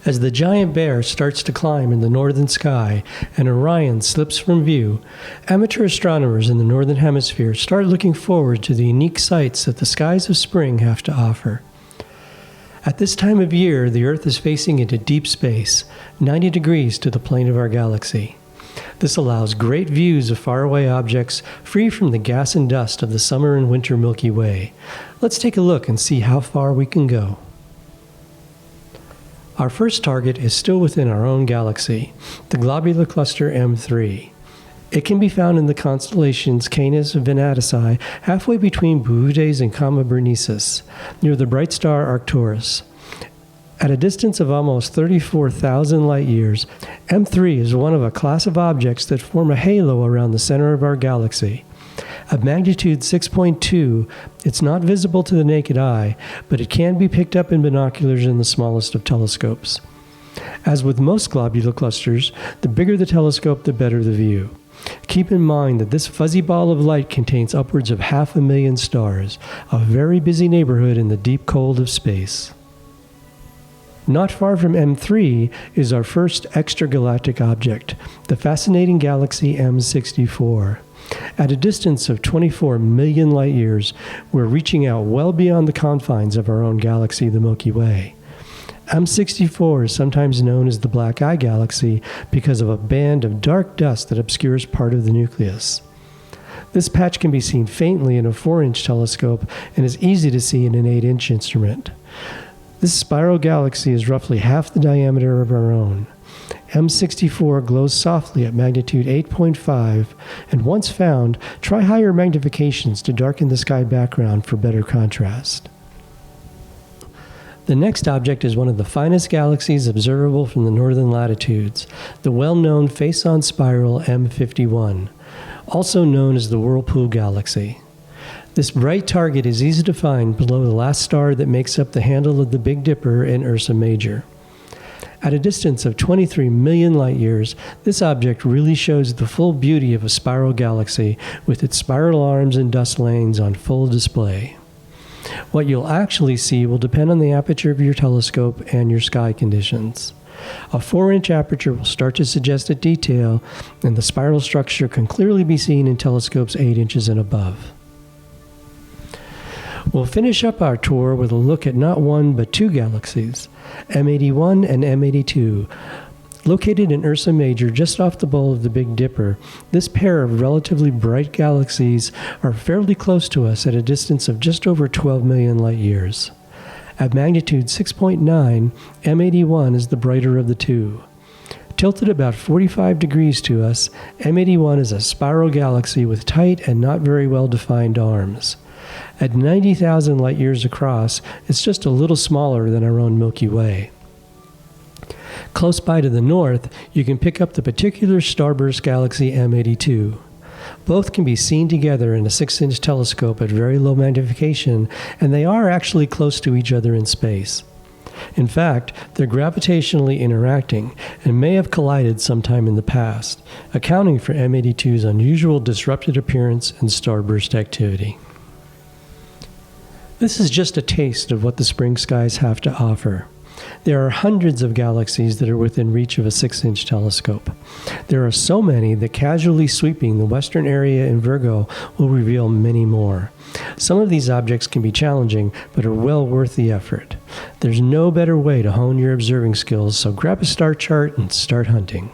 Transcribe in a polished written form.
As the giant bear starts to climb in the northern sky and Orion slips from view, amateur astronomers in the northern hemisphere start looking forward to the unique sights that the skies of spring have to offer. At this time of year, the Earth is facing into deep space, 90 degrees to the plane of our galaxy. This allows great views of faraway objects free from the gas and dust of the summer and winter Milky Way. Let's take a look and see how far we can go. Our first target is still within our own galaxy, the Globular Cluster M3. It can be found in the constellations Canis and Venatici, halfway between Boötes and Gamma Berenices, near the bright star Arcturus. At a distance of almost 34,000 light-years, M3 is one of a class of objects that form a halo around the center of our galaxy. At magnitude 6.2, it's not visible to the naked eye, but it can be picked up in binoculars in the smallest of telescopes. As with most globular clusters, the bigger the telescope, the better the view. Keep in mind that this fuzzy ball of light contains upwards of 500,000 stars, a very busy neighborhood in the deep cold of space. Not far from M3 is our first extragalactic object, the Fascinating Galaxy M64. At a distance of 24 million light-years, we're reaching out well beyond the confines of our own galaxy, the Milky Way. M64 is sometimes known as the Black Eye Galaxy because of a band of dark dust that obscures part of the nucleus. This patch can be seen faintly in a 4-inch telescope and is easy to see in an 8-inch instrument. This spiral galaxy is roughly half the diameter of our own. M64 glows softly at magnitude 8.5, and once found, try higher magnifications to darken the sky background for better contrast. The next object is one of the finest galaxies observable from the northern latitudes, the well-known face-on spiral M51, also known as the Whirlpool Galaxy. This bright target is easy to find below the last star that makes up the handle of the Big Dipper in Ursa Major. At a distance of 23 million light-years, this object really shows the full beauty of a spiral galaxy with its spiral arms and dust lanes on full display. What you'll actually see will depend on the aperture of your telescope and your sky conditions. A 4-inch aperture will start to suggest a detail, and the spiral structure can clearly be seen in telescopes 8 inches and above. We'll finish up our tour with a look at not one but two galaxies, M81 and M82. Located in Ursa Major just off the bowl of the Big Dipper, this pair of relatively bright galaxies are fairly close to us at a distance of just over 12 million light-years. At magnitude 6.9, M81 is the brighter of the two. Tilted about 45 degrees to us, M81 is a spiral galaxy with tight and not very well-defined arms. At 90,000 light-years across, it's just a little smaller than our own Milky Way. Close by to the north, you can pick up the particular Starburst Galaxy M82. Both can be seen together in a 6-inch telescope at very low magnification, and they are actually close to each other in space. In fact, they're gravitationally interacting and may have collided sometime in the past, accounting for M82's unusual disrupted appearance and starburst activity. This is just a taste of what the spring skies have to offer. There are hundreds of galaxies that are within reach of a 6-inch telescope. There are so many that casually sweeping the western area in Virgo will reveal many more. Some of these objects can be challenging, but are well worth the effort. There's no better way to hone your observing skills, so grab a star chart and start hunting.